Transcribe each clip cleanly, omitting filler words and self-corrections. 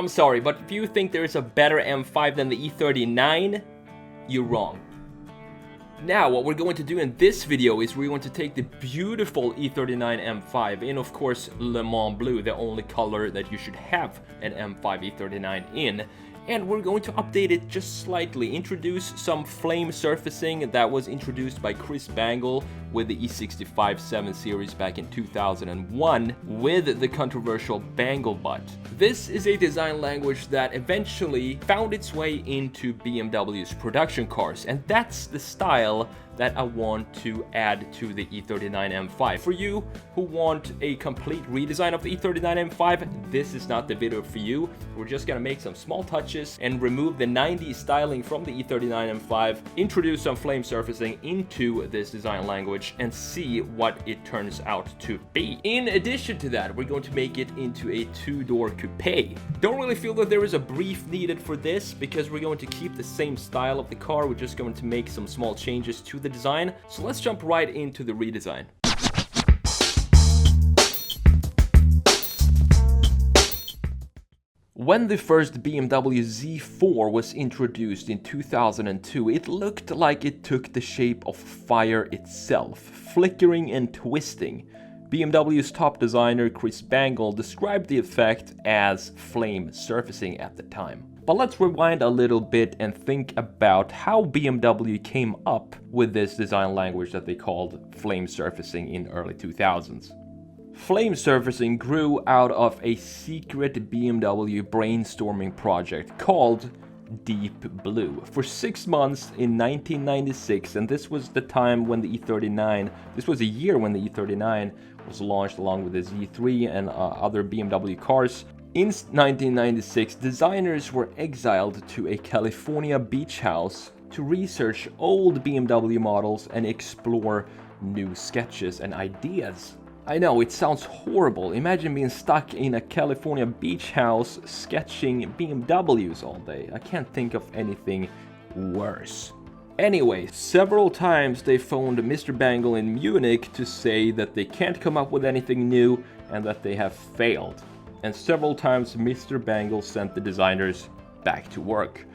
I'm sorry, but if you think there is a better M5 than the E39, you're wrong. Now, what we're going to do in this video is we're going to take the beautiful E39 M5 in, of course, Le Mans Blue, the only color that you should have an M5 E39 in, and we're going to update it just slightly, introduce some flame surfacing that was introduced by Chris Bangle with the E65 7 Series back in 2001 with the controversial Bangle butt. This is a design language that eventually found its way into BMW's production cars, and that's the style that I want to add to the E39 M5. For you who want a complete redesign of the E39 M5, this is not the video for you. We're just gonna make some small touches and remove the 90s styling from the E39 M5, introduce some flame surfacing into this design language, and see what it turns out to be. In addition to that, we're going to make it into a two-door coupe. Don't really feel that there is a brief needed for this because we're going to keep the same style of the car. We're just going to make some small changes to the design. So let's jump right into the redesign. When the first BMW Z4 was introduced in 2002, it looked like it took the shape of fire itself, flickering and twisting. BMW's top designer Chris Bangle described the effect as flame surfacing at the time. But let's rewind a little bit and think about how BMW came up with this design language that they called flame surfacing in early 2000s. Flame surfacing grew out of a secret BMW brainstorming project called Deep Blue for 6 months in 1996, and this was the time when the E39, this was a year when the E39 was launched along with the Z3 and other BMW cars. In 1996, designers were exiled to a California beach house to research old BMW models and explore new sketches and ideas. I know, it sounds horrible. Imagine being stuck in a California beach house sketching BMWs all day. I can't think of anything worse. Anyway, several times they phoned Mr. Bangle in Munich to say that they can't come up with anything new and that they have failed. And several times Mr. Bangle sent the designers back to work.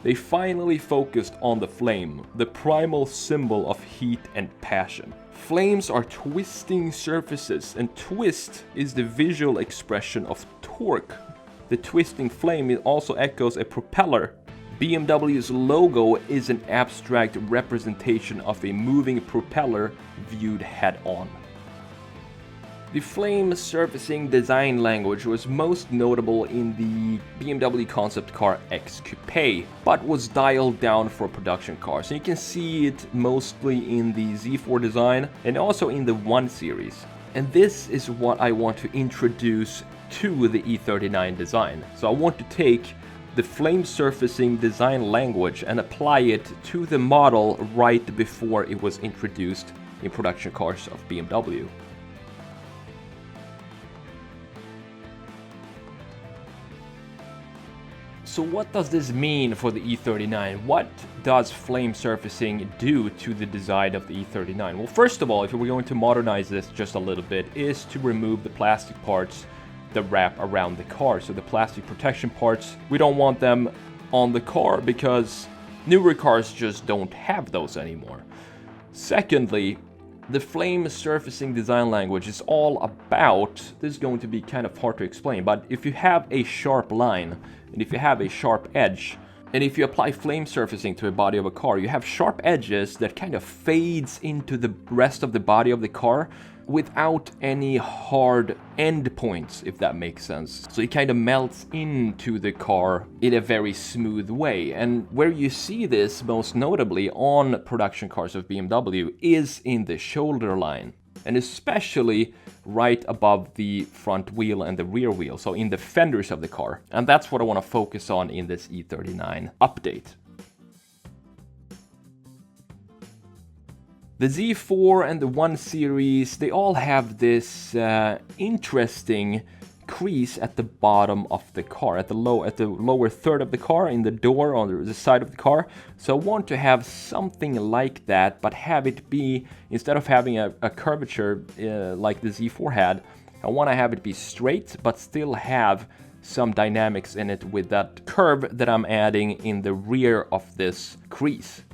They finally focused on the flame, the primal symbol of heat and passion. Flames are twisting surfaces, and twist is the visual expression of torque. The twisting flame also echoes a propeller. BMW's logo is an abstract representation of a moving propeller viewed head-on. The flame surfacing design language was most notable in the BMW concept car X Coupe, but was dialed down for production cars. And you can see it mostly in the Z4 design and also in the 1 Series. And this is what I want to introduce to the E39 design. So I want to take the flame surfacing design language and apply it to the model right before it was introduced in production cars of BMW. So what does this mean for the E39? What does flame surfacing do to the design of the E39? Well, first of all, if we're going to modernize this just a little bit, is to remove the plastic parts that wrap around the car. So the plastic protection parts, we don't want them on the car because newer cars just don't have those anymore. Secondly, the flame surfacing design language is all about, this is going to be kind of hard to explain, but if you have a sharp line, and if you have a sharp edge, and if you apply flame surfacing to a body of a car, you have sharp edges that kind of fades into the rest of the body of the car without any hard end points, if that makes sense. So it kind of melts into the car in a very smooth way. And where you see this most notably on production cars of BMW is in the shoulder line, and especially right above the front wheel and the rear wheel, so in the fenders of the car. And that's what I want to focus on in this E39 update. The Z4 and the 1 Series, they all have this interesting crease at the bottom of the car, at the lower third of the car, in the door on the side of the car. So I want to have something like that, but have it be, instead of having a curvature like the Z4 had, I want to have it be straight, but still have some dynamics in it with that curve that I'm adding in the rear of this crease.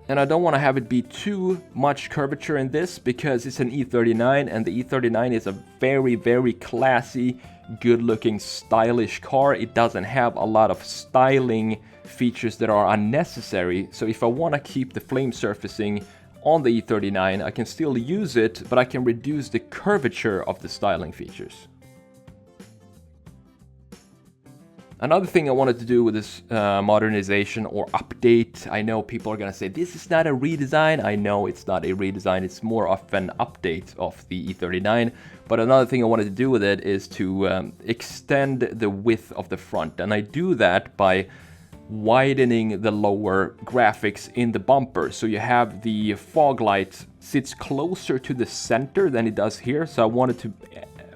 And I don't want to have it be too much curvature in this because it's an E39, and the E39 is a very, very classy, good-looking, stylish car. It doesn't have a lot of styling features that are unnecessary. So if I want to keep the flame surfacing on the E39, I can still use it, but I can reduce the curvature of the styling features. Another thing I wanted to do with this modernization or update, I know people are going to say, this is not a redesign. I know it's not a redesign, it's more of an update of the E39. But another thing I wanted to do with it is to extend the width of the front. And I do that by widening the lower graphics in the bumper. So you have the fog light sits closer to the center than it does here. So I wanted to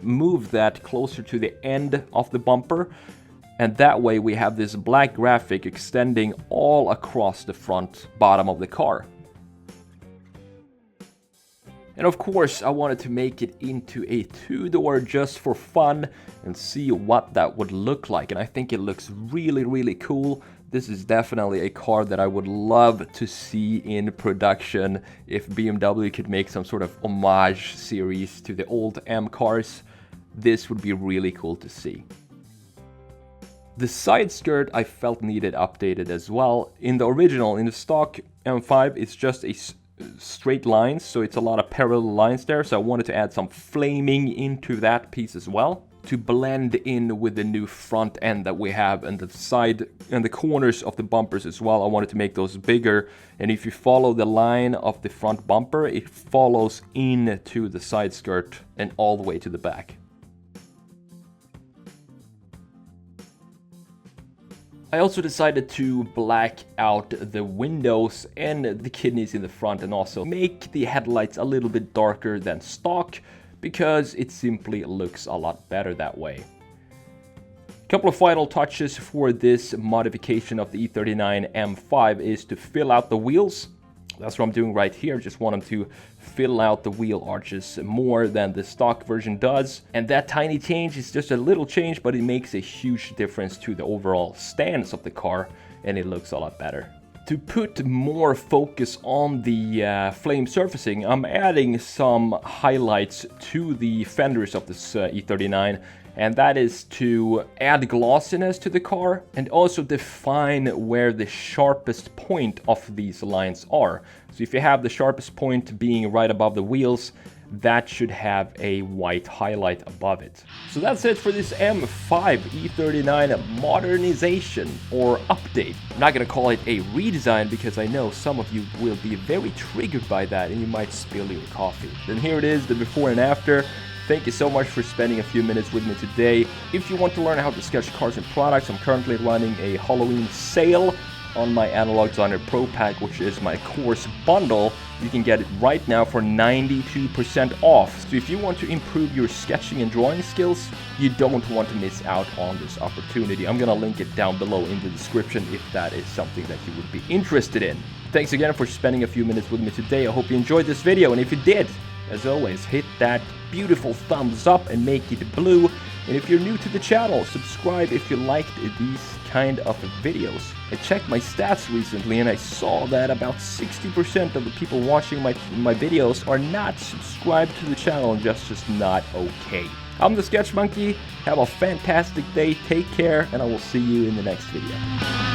move that closer to the end of the bumper. And that way we have this black graphic extending all across the front bottom of the car. And of course, I wanted to make it into a two-door just for fun and see what that would look like. And I think it looks really, really cool. This is definitely a car that I would love to see in production if BMW could make some sort of homage series to the old M cars. This would be really cool to see. The side skirt I felt needed updated as well. In the original, in the stock M5, it's just a straight lines, so it's a lot of parallel lines there. So I wanted to add some flaming into that piece as well to blend in with the new front end that we have, and the side and the corners of the bumpers as well. I wanted to make those bigger, and if you follow the line of the front bumper, it follows into the side skirt and all the way to the back. I also decided to black out the windows and the kidneys in the front, and also make the headlights a little bit darker than stock because it simply looks a lot better that way. A couple of final touches for this modification of the E39 M5 is to fill out the wheels. That's what I'm doing right here. Just want them to fill out the wheel arches more than the stock version does. And that tiny change is just a little change, but it makes a huge difference to the overall stance of the car, and it looks a lot better. To put more focus on the flame surfacing, I'm adding some highlights to the fenders of this E39. And that is to add glossiness to the car and also define where the sharpest point of these lines are. So if you have the sharpest point being right above the wheels, that should have a white highlight above it. So that's it for this M5 E39 modernization or update. I'm not going to call it a redesign because I know some of you will be very triggered by that and you might spill your coffee. Then here it is, the before and after. Thank you so much for spending a few minutes with me today. If you want to learn how to sketch cars and products, I'm currently running a Halloween sale on my Analog Designer Pro Pack, which is my course bundle. You can get it right now for 92% off. So if you want to improve your sketching and drawing skills, you don't want to miss out on this opportunity. I'm gonna link it down below in the description if that is something that you would be interested in. Thanks again for spending a few minutes with me today. I hope you enjoyed this video, and if you did, as always, hit that beautiful thumbs up and make it blue. And if you're new to the channel, subscribe if you liked these kind of videos. I checked my stats recently and I saw that about 60% of the people watching my videos are not subscribed to the channel, and that's just not okay. I'm the Sketch Monkey. Have a fantastic day, take care, and I will see you in the next video.